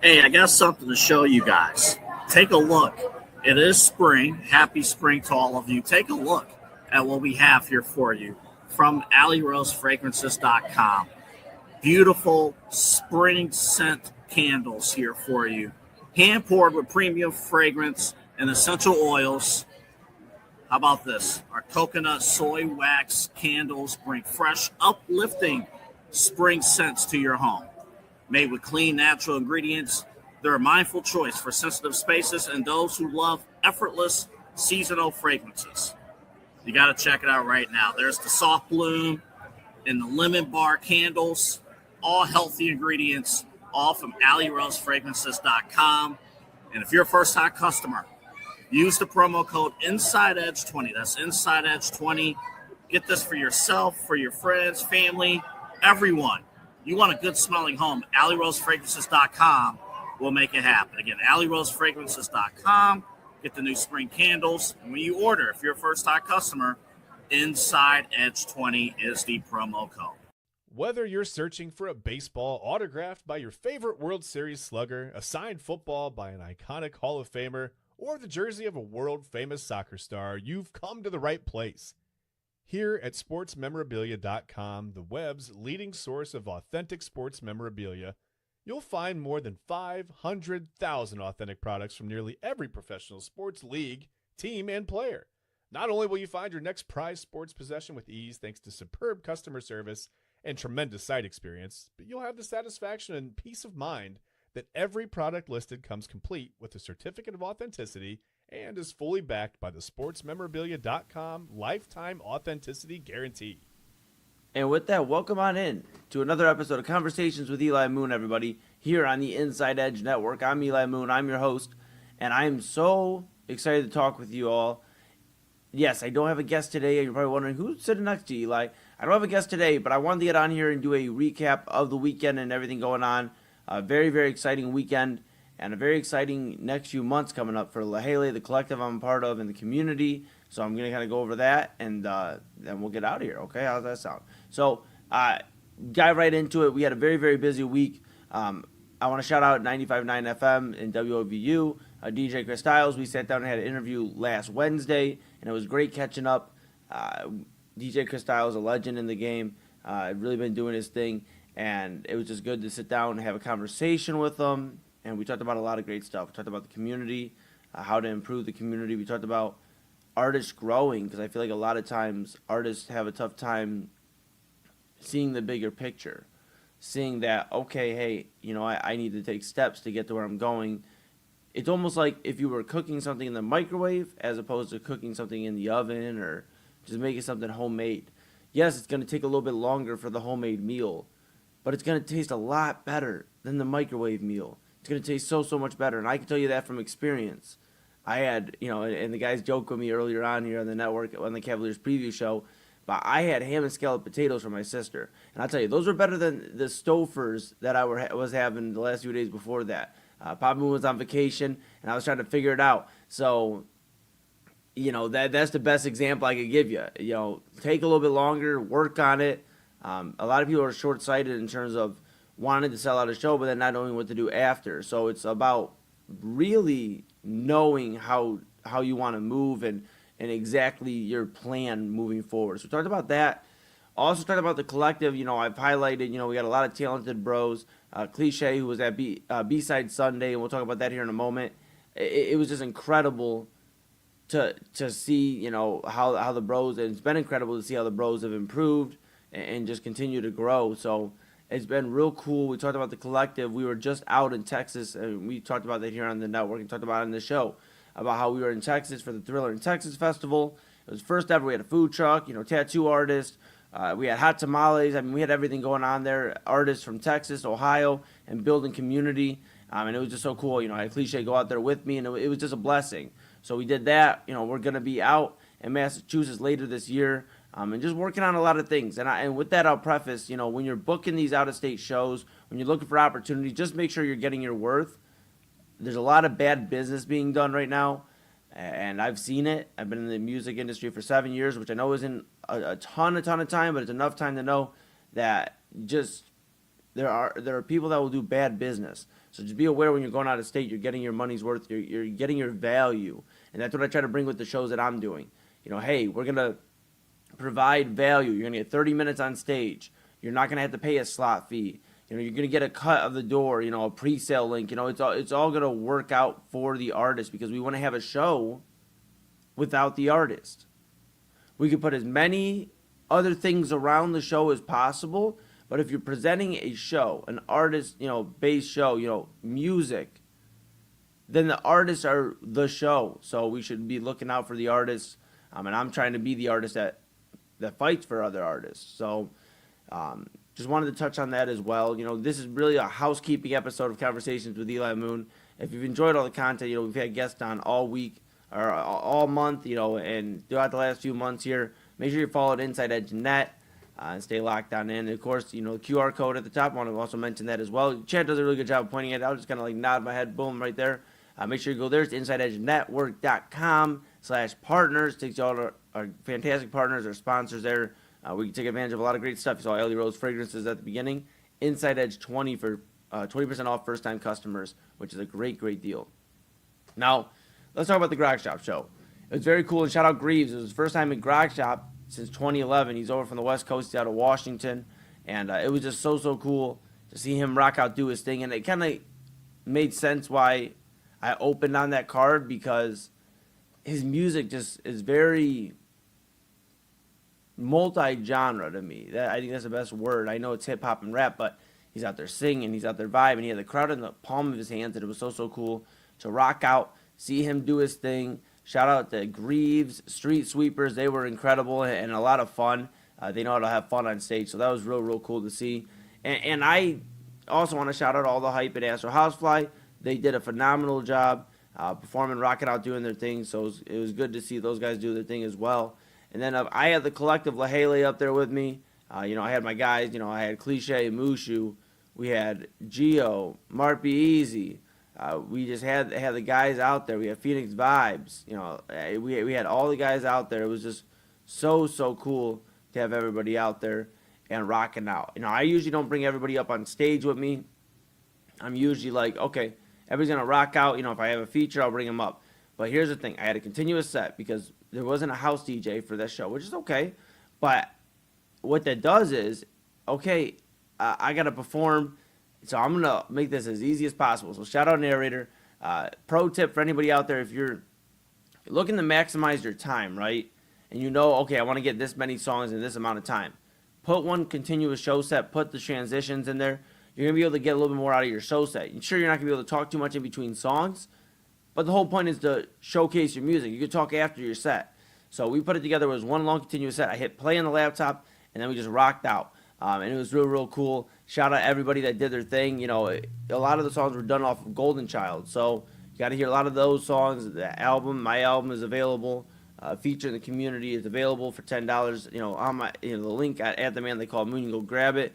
Hey, I got something to show you guys. Take a look. It is spring. Happy spring to all of you. Take a look at what we have here for you from AlleyRoseFragrances.com. Beautiful spring scent candles here for you. Hand poured with premium fragrance and essential oils. How about this? Our coconut soy wax candles bring fresh, uplifting spring scents to your home. Made with clean, natural ingredients, they're a mindful choice for sensitive spaces and those who love effortless seasonal fragrances. You got to check it out right now. There's the soft bloom and the lemon bar candles, all healthy ingredients, all from AlleyRoseFragrances.com. And if you're a first-time customer, use the promo code InsideEdge20. That's InsideEdge20. Get this for yourself, for your friends, family, everyone. You want a good smelling home, AlleyRoseFragrances.com will make it happen. Again, AlleyRoseFragrances.com. Get the new spring candles. And when you order, if you're a first-time customer, InsideEdge20 is the promo code. Whether you're searching for a baseball autographed by your favorite World Series slugger, a signed football by an iconic Hall of Famer, or the jersey of a world-famous soccer star, you've come to the right place. Here at sportsmemorabilia.com, the web's leading source of authentic sports memorabilia, you'll find more than 500,000 authentic products from nearly every professional sports league, team, and player. Not only will you find your next prized sports possession with ease thanks to superb customer service and tremendous site experience, but you'll have the satisfaction and peace of mind that every product listed comes complete with a certificate of authenticity and is fully backed by the sportsmemorabilia.com lifetime authenticity guarantee. And with that, welcome on in to another episode of Conversations with Eli Moon, everybody, here on the Inside Edge Network. I'm Eli Moon, I'm your host, and I am so excited to talk with you all. Yes, I don't have a guest today. You're probably wondering, who's sitting next to Eli? I don't have a guest today, but I wanted to get on here and do a recap of the weekend and everything going on. A very, very exciting weekend. And a very exciting next few months coming up for Chéile, the collective I'm a part of, and the community. So I'm going to kind of go over that, and then we'll get out of here, okay? How's that sound? So dive right into it. We had a very, very busy week. I want to shout out 95.9 FM and WOVU, DJ Chris Styles. We sat down and had an interview last Wednesday, and it was great catching up. DJ Chris Styles, a legend in the game, really been doing his thing, and it was just good to sit down and have a conversation with him. And we talked about a lot of great stuff. We talked about the community, how to improve the community. We talked about artists growing, because I feel like a lot of times artists have a tough time seeing the bigger picture, seeing that, okay, hey, I need to take steps to get to where I'm going. It's almost like if you were cooking something in the microwave as opposed to cooking something in the oven or just making something homemade. Yes, it's going to take a little bit longer for the homemade meal, but it's going to taste a lot better than the microwave meal. It's going to taste so much better, and I can tell you that from experience. I had, and the guys joked with me earlier on here on the network on the Cavaliers preview show, but I had ham and scalloped potatoes from my sister. And I'll tell you, those were better than the Stofers that I was having the last few days before that. Papa Moon was on vacation, and I was trying to figure it out. So, that's the best example I could give you. Take a little bit longer, work on it. A lot of people are short-sighted in terms of wanted to sell out a show, but then not knowing what to do after. So it's about really knowing how you want to move and exactly your plan moving forward. So we talked about that. Also talked about the collective. I've highlighted, we got a lot of talented bros. Chéile, who was at B-Side Sunday, and we'll talk about that here in a moment. It was just incredible to see, how the bros, and it's been incredible to see how the bros have improved and just continue to grow. So it's been real cool. We talked about the collective. We were just out in Texas, and we talked about that here on the network and talked about it in the show, about how we were in Texas for the Thriller in Texas Festival. It was first ever. We had a food truck, tattoo artist. We had hot tamales. I mean, we had everything going on there. Artists from Texas, Ohio, and building community. And it was just so cool. I had Chéile go out there with me, and it was just a blessing. So we did that. We're going to be out in Massachusetts later this year. And just working on a lot of things. And with that, I'll preface, when you're booking these out-of-state shows, when you're looking for opportunities, just make sure you're getting your worth. There's a lot of bad business being done right now, and I've seen it. I've been in the music industry for 7 years, which I know isn't a ton of time, but it's enough time to know that just there are people that will do bad business. So just be aware when you're going out of state, you're getting your money's worth, you're getting your value. And that's what I try to bring with the shows that I'm doing. Hey, we're going to provide value. You're going to get 30 minutes on stage. You're not going to have to pay a slot fee. You're going to get a cut of the door, a pre-sale link. It's all going to work out for the artist because we want to have a show without the artist. We could put as many other things around the show as possible, but if you're presenting a show, an artist, based show, music, then the artists are the show. So we should be looking out for the artists. And I'm trying to be the artist that fights for other artists. So just wanted to touch on that as well. This is really a housekeeping episode of Conversations with Eli Moon. If you've enjoyed all the content, we've had guests on all week or all month, and throughout the last few months here. Make sure you follow InsideEdge Net and stay locked on in. And of course, the QR code at the top. I want to also mention that as well. Chad does a really good job of pointing it out. Just kind of like nod my head, boom, right there. Make sure you go there. It's InsideEdgeNetwork.com/partners. Takes you all to our fantastic partners, our sponsors there. We can take advantage of a lot of great stuff. You saw Ellie Rose fragrances at the beginning. InsideEdge 20 for 20% off first-time customers, which is a great, great deal. Now, let's talk about the Grog Shop show. It was very cool, and shout out Greaves. It was his first time at Grog Shop since 2011. He's over from the West Coast, he's out of Washington, and it was just so cool to see him rock out, do his thing, and it kind of made sense why I opened on that card, because his music just is very multi-genre to me. I think that's the best word. I know it's hip-hop and rap, but he's out there singing, he's out there vibing, he had the crowd in the palm of his hands, and it was so cool to rock out, see him do his thing. Shout out to Greaves, Street Sweepers. They were incredible and a lot of fun. They know how to have fun on stage, so that was real cool to see. And I also want to shout out all the hype at Astro Housefly. They did a phenomenal job performing, rocking out, doing their thing, so it was good to see those guys do their thing as well. And then I had the collective La Chéile up there with me. I had my guys. I had Cliche, Mushu. We had Gio, Mart Be Easy. We just had the guys out there. We had Phoenix Vibes. We had all the guys out there. It was just so cool to have everybody out there and rocking out. I usually don't bring everybody up on stage with me. I'm usually like, okay, everybody's gonna rock out. If I have a feature, I'll bring them up. But here's the thing: I had a continuous set because there wasn't a house DJ for this show, which is okay. But what that does is, okay, I gotta perform. So I'm going to make this as easy as possible. So shout out narrator. Pro tip for anybody out there, if you're looking to maximize your time, right? And okay, I want to get this many songs in this amount of time. Put one continuous show set. Put the transitions in there. You're going to be able to get a little bit more out of your show set. Sure, you're not going to be able to talk too much in between songs, but the whole point is to showcase your music. You can talk after your set. So we put it together. It was one long continuous set. I hit play on the laptop, and then we just rocked out. And it was real cool. Shout out everybody that did their thing. A lot of the songs were done off of Golden Child. So you got to hear a lot of those songs. The album, my album is available. Feature in the community is available for $10. On my, the link at the man they call Moon. You can go grab it.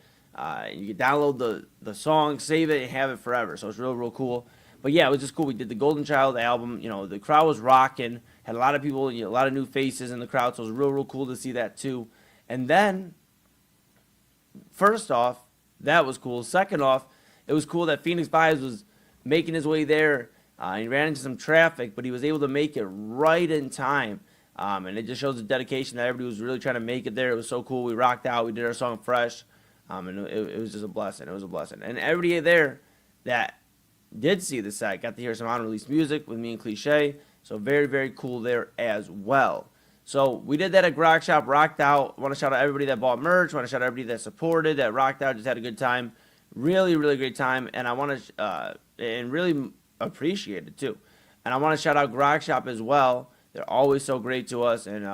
You can download the song, save it, and have it forever. So it's real cool. But yeah, it was just cool. We did the Golden Child album. The crowd was rocking. Had a lot of people, a lot of new faces in the crowd. So it was real cool to see that too. And then, first off, that was cool. Second off, it was cool that Phoenix Vibes was making his way there. He ran into some traffic, but he was able to make it right in time. And it just shows the dedication that everybody was really trying to make it there. It was so cool. We rocked out. We did our song fresh. And it was just a blessing. It was a blessing. And everybody there that did see the set got to hear some unreleased music with me and Cliche. So very cool there as well. So we did that at Grog Shop, rocked out. I want to shout out everybody that bought merch. I want to shout out everybody that supported, that rocked out, just had a good time. Really great time. And I want to, and really appreciate it too. And I want to shout out Grog Shop as well. They're always so great to us. And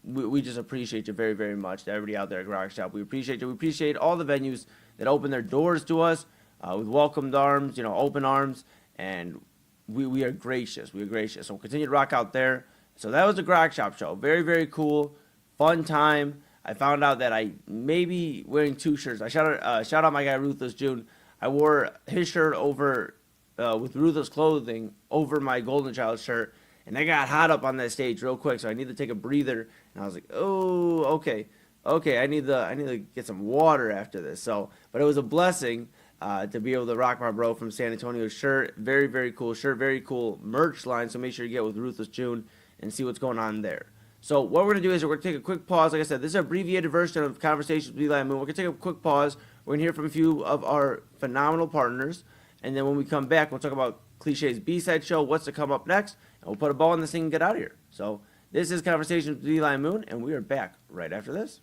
we just appreciate you very much. To everybody out there at Grog Shop, we appreciate you. We appreciate all the venues that open their doors to us with welcomed arms, open arms. And we are gracious. We are gracious. So we'll continue to rock out there. So that was the Grog Shop show. Very cool, fun time. I found out that I may be wearing two shirts. I shout out my guy Ruthless June. I wore his shirt over with Ruthless clothing over my Golden Child shirt, and I got hot up on that stage real quick. So I need to take a breather. And I was like, oh, okay. okay, I need to get some water after this. So, but it was a blessing to be able to rock my bro from San Antonio's shirt. Very, very cool shirt. Very cool merch line. So make sure you get with Ruthless June and see what's going on there. So what we're going to do is we're going to take a quick pause. Like I said, this is an abbreviated version of Conversations with Eli Moon. We're going to take a quick pause. We're going to hear from a few of our phenomenal partners. And then when we come back, we'll talk about Chéile's B-Side show, what's to come up next, and we'll put a ball in this thing and get out of here. So this is Conversations with Eli Moon, and we are back right after this.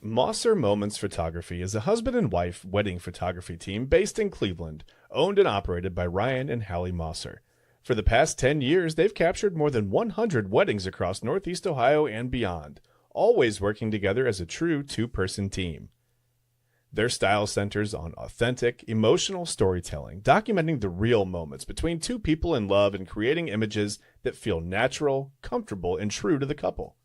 Mosser Moments Photography is a husband and wife wedding photography team based in Cleveland, owned and operated by Ryan and Hallie Mosser. For the past 10 years, they've captured more than 100 weddings across Northeast Ohio and beyond, always working together as a true two-person team. Their style centers on authentic, emotional storytelling, documenting the real moments between two people in love and creating images that feel natural, comfortable, and true to the couple.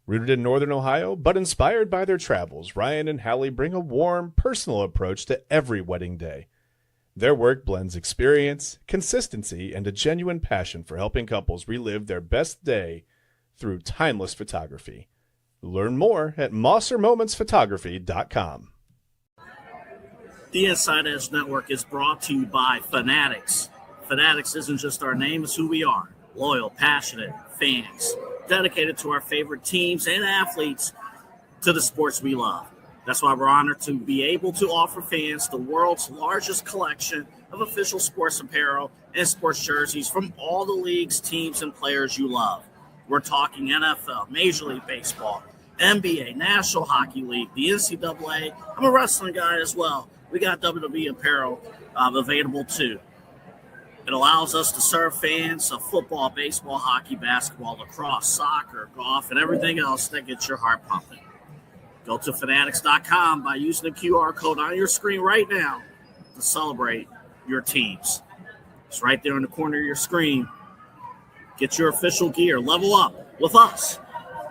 Rooted in Northern Ohio, but inspired by their travels, Ryan and Hallie bring a warm, personal approach to every wedding day. Their work blends experience, consistency, and a genuine passion for helping couples relive their best day through timeless photography. Learn more at MosserMomentsPhotography.com. The Inside Edge Network is brought to you by Fanatics. Fanatics isn't just our name, it's who we are. Loyal, passionate fans, dedicated to our favorite teams and athletes, to the sports we love. That's why we're honored to be able to offer fans the world's largest collection of official sports apparel and sports jerseys from all the leagues, teams, and players you love. We're talking NFL, Major League Baseball, NBA, National Hockey League, the NCAA. I'm a wrestling guy as well. We got WWE apparel available too. It allows us to serve fans of football, baseball, hockey, basketball, lacrosse, soccer, golf, and everything else that gets your heart pumping. Go to Fanatics.com by using the QR code on your screen right now to celebrate your teams. It's right there in the corner of your screen. Get your official gear. Level up with us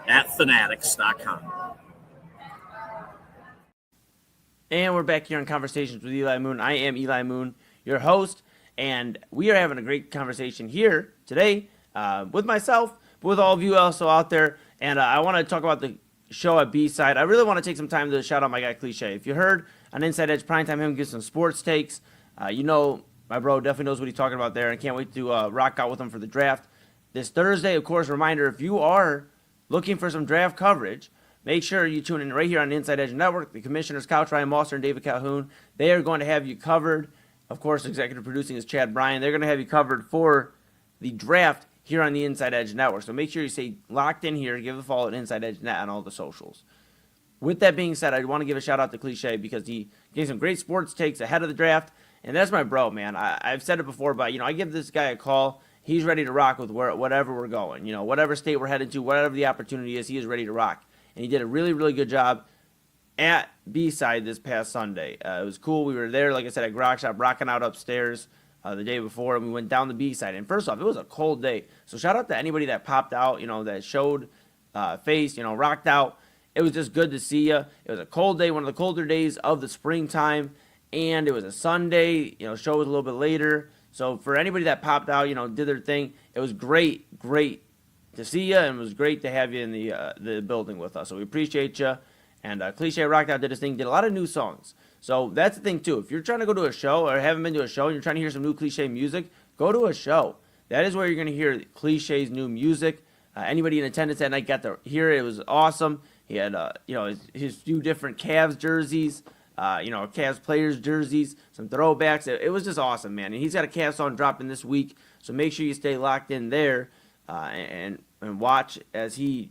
at Fanatics.com. And we're back here on Conversations with Eli Moon. I am Eli Moon, your host, and we are having a great conversation here today with myself, but with all of you also out there. And I want to talk about the show at B-Side. I really want to take some time to shout out my guy Chéile. If you heard on Inside Edge Primetime him give some sports takes, you know my bro definitely knows what he's talking about there, and can't wait to rock out with him for the draft this Thursday. Of course, reminder, if you are looking for some draft coverage, make sure you tune in right here on the Inside Edge Network. The Commissioner's Couch, Ryan Mosser and David Calhoun, they are going to have you covered. Of course, executive producing is Chad Bryan. They're going to have you covered for the draft here on the Inside Edge Network. So make sure you stay locked in here. Give a follow at Inside Edge Net on all the socials. With that being said, I want to give a shout out to Chéile because he gave some great sports takes ahead of the draft. And that's my bro, man. I've said it before, but, I give this guy a call. He's ready to rock with whatever we're going. Whatever state we're headed to, whatever the opportunity is, he is ready to rock. And he did a really, really good job at B-Side this past Sunday. It was cool. We were there, like I said, at Grog Shop, rocking out upstairs the day before, and we went down the B-Side. And first off, it was a cold day. So shout out to anybody that popped out, that showed face, rocked out. It was just good to see you. It was a cold day, one of the colder days of the springtime, and it was a Sunday. Show was a little bit later. So for anybody that popped out, did their thing, it was great to see you, and it was great to have you in the building with us. So we appreciate you. And Chéile rocked out, did his thing, did a lot of new songs. So that's the thing, too. If you're trying to go to a show or haven't been to a show and you're trying to hear some new Chéile music, go to a show. That is where you're going to hear Chéile's new music. Anybody in attendance that night got to hear it. It was awesome. He had, his few different Cavs jerseys, Cavs players jerseys, some throwbacks. It was just awesome, man. And he's got a Cavs song dropping this week. So make sure you stay locked in there and watch as he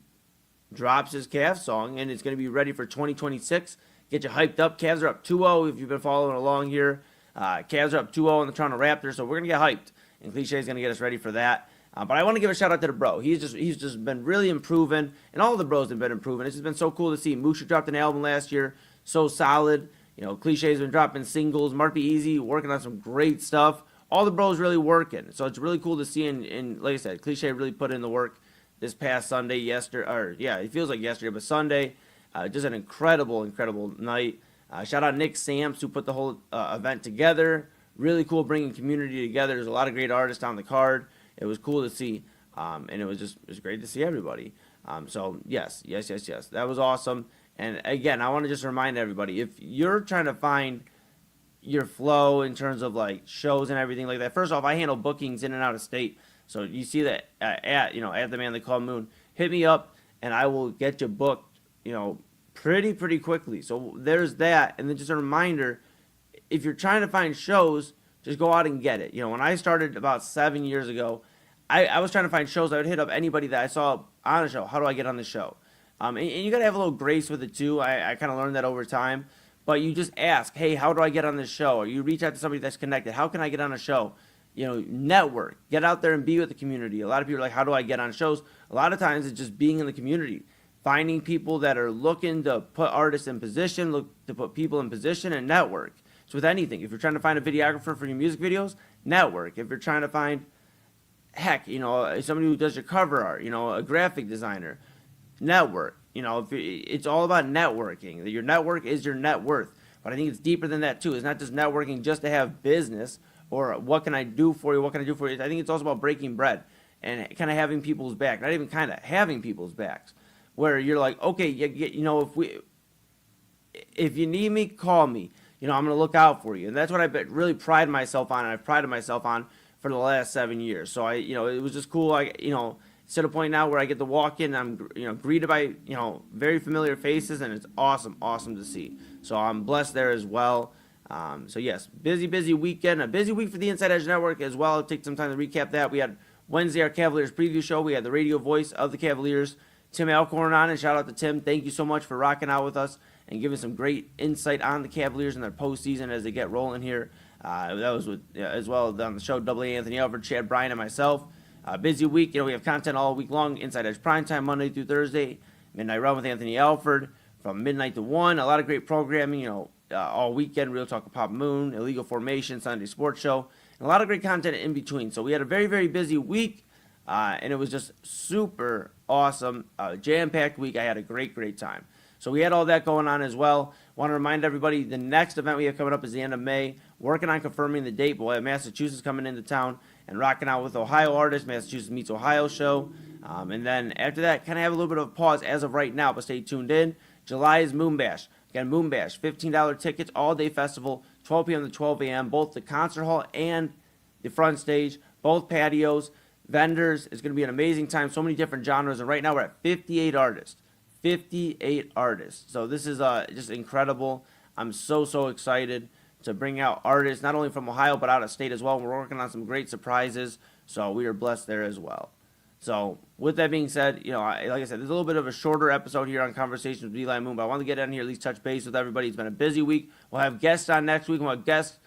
drops his Cavs song, and it's going to be ready for 2026. Get you hyped up. Cavs are up 2-0 if you've been following along here. Cavs are up 2-0 on the Toronto Raptors, so we're going to get hyped, and Chéile is going to get us ready for that. But I want to give a shout-out to the bro. He's just been really improving, and all the bros have been improving. It's just been so cool to see. Musha dropped an album last year, so solid. Chéile's been dropping singles. Mark Be Easy, working on some great stuff. All the bros really working, so it's really cool to see, and like I said, Chéile really put in the work this past Sunday, it feels like yesterday, but Sunday, just an incredible night. Shout out Nick Samps, who put the whole event together. Really cool bringing community together. There's a lot of great artists on the card. It was cool to see, and it was great to see everybody. So yes, that was awesome. And again, I want to just remind everybody, if you're trying to find your flow in terms of like shows and everything like that, first off, I handle bookings in and out of state. So you see that at the man they call Moon, hit me up and I will get you booked, pretty quickly. So there's that. And then just a reminder, if you're trying to find shows, just go out and get it. When I started about 7 years ago, I was trying to find shows. I would hit up anybody that I saw on a show. How do I get on the show? And you got to have a little grace with it too. I kind of learned that over time. But you just ask, hey, how do I get on this show? Or you reach out to somebody that's connected. How can I get on a show? Network. Get out there and be with the community. A lot of people are like, how do I get on shows? A lot of times it's just being in the community. Finding people that are looking to put artists in position, look to put people in position, and network. So with anything, if you're trying to find a videographer for your music videos, network. If you're trying to find, somebody who does your cover art, a graphic designer, network. It's all about networking. Your network is your net worth. But I think it's deeper than that too. It's not just networking just to have business or what can I do for you, I think it's also about breaking bread and kind of having people's back. Not even kind of having people's backs. Where you're like, okay, if you need me, call me. I'm going to look out for you. And that's what I really pride myself on, and I've prided myself on for the last 7 years. So it was just cool. It's to the point now where I get to walk in, I'm, greeted by, very familiar faces, and it's awesome to see. So I'm blessed there as well. So yes, busy weekend, a busy week for the Inside Edge Network as well. I'll take some time to recap that. We had Wednesday, our Cavaliers preview show. We had the radio voice of the Cavaliers, Tim Alcorn, on, and shout out to Tim. Thank you so much for rocking out with us and giving some great insight on the Cavaliers and their postseason as they get rolling here. That was with, as well on the show, Double A Anthony Alford, Chad Bryan, and myself. Busy week. We have content all week long. Inside Edge Primetime, Monday through Thursday. Midnight Run with Anthony Alford from midnight to 1. A lot of great programming, all weekend. Real Talk with Pop Moon, Illegal Formation, Sunday Sports Show, and a lot of great content in between. So we had a very, very busy week, and it was just super awesome. Jam-packed week. I had a great time. So we had all that going on as well. Want to remind everybody, the next event we have coming up is the end of May. Working on confirming the date, but we'll have Massachusetts coming into town and rocking out with Ohio artists, Massachusetts Meets Ohio show. And then after that, kind of have a little bit of a pause as of right now, but stay tuned in. July is Moon Bash. Again, Moon Bash, $15 tickets, all-day festival, 12 p.m. to 12 a.m., both the concert hall and the front stage, both patios, vendors. It's going to be an amazing time, so many different genres, and right now we're at 58 artists. 58 artists. So this is just incredible. I'm so excited to bring out artists, not only from Ohio, but out of state as well. We're working on some great surprises, so we are blessed there as well. So with that being said, like I said, there's a little bit of a shorter episode here on Conversations with Eli Moon, but I want to get in here, at least touch base with everybody. It's been a busy week. We'll have guests on next week. We'll have guests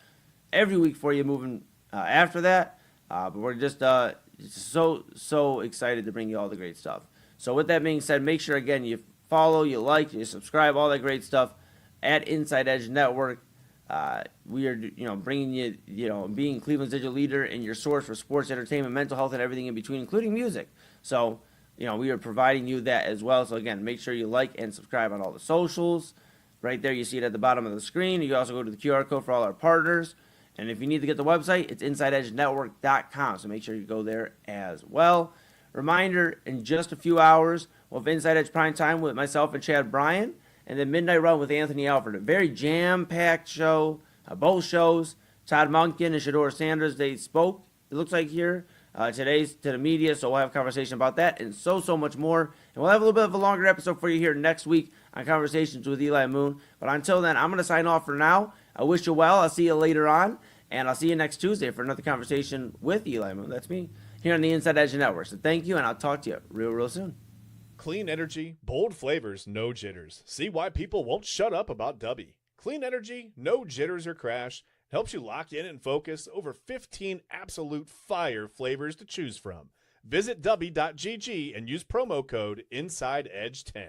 every week for you moving after that. But we're just so excited to bring you all the great stuff. So with that being said, make sure, again, you follow, you like, you subscribe, all that great stuff at Inside Edge Network. We are, bringing you, being Cleveland's digital leader and your source for sports, entertainment, mental health, and everything in between, including music. So, we are providing you that as well. So, again, make sure you like and subscribe on all the socials. Right there, you see it at the bottom of the screen. You can also go to the QR code for all our partners. And if you need to get the website, it's InsideEdgeNetwork.com. So make sure you go there as well. Reminder, in just a few hours, we'll have Inside Edge Prime Time with myself and Chad Bryan. And then Midnight Run with Anthony Alford. A very jam-packed show. Both shows. Todd Monken and Shador Sanders, they spoke, it looks like here, today to the media. So we'll have a conversation about that and so much more. And we'll have a little bit of a longer episode for you here next week on Conversations with Eli Moon. But until then, I'm going to sign off for now. I wish you well. I'll see you later on. And I'll see you next Tuesday for another conversation with Eli Moon. That's me here on the Inside Edge Network. So thank you, and I'll talk to you real soon. Clean energy, bold flavors, no jitters. See why people won't shut up about Dubby. Clean energy, no jitters or crash. Helps you lock in and focus. Over 15 absolute fire flavors to choose from. Visit Dubby.gg and use promo code InsideEdge10.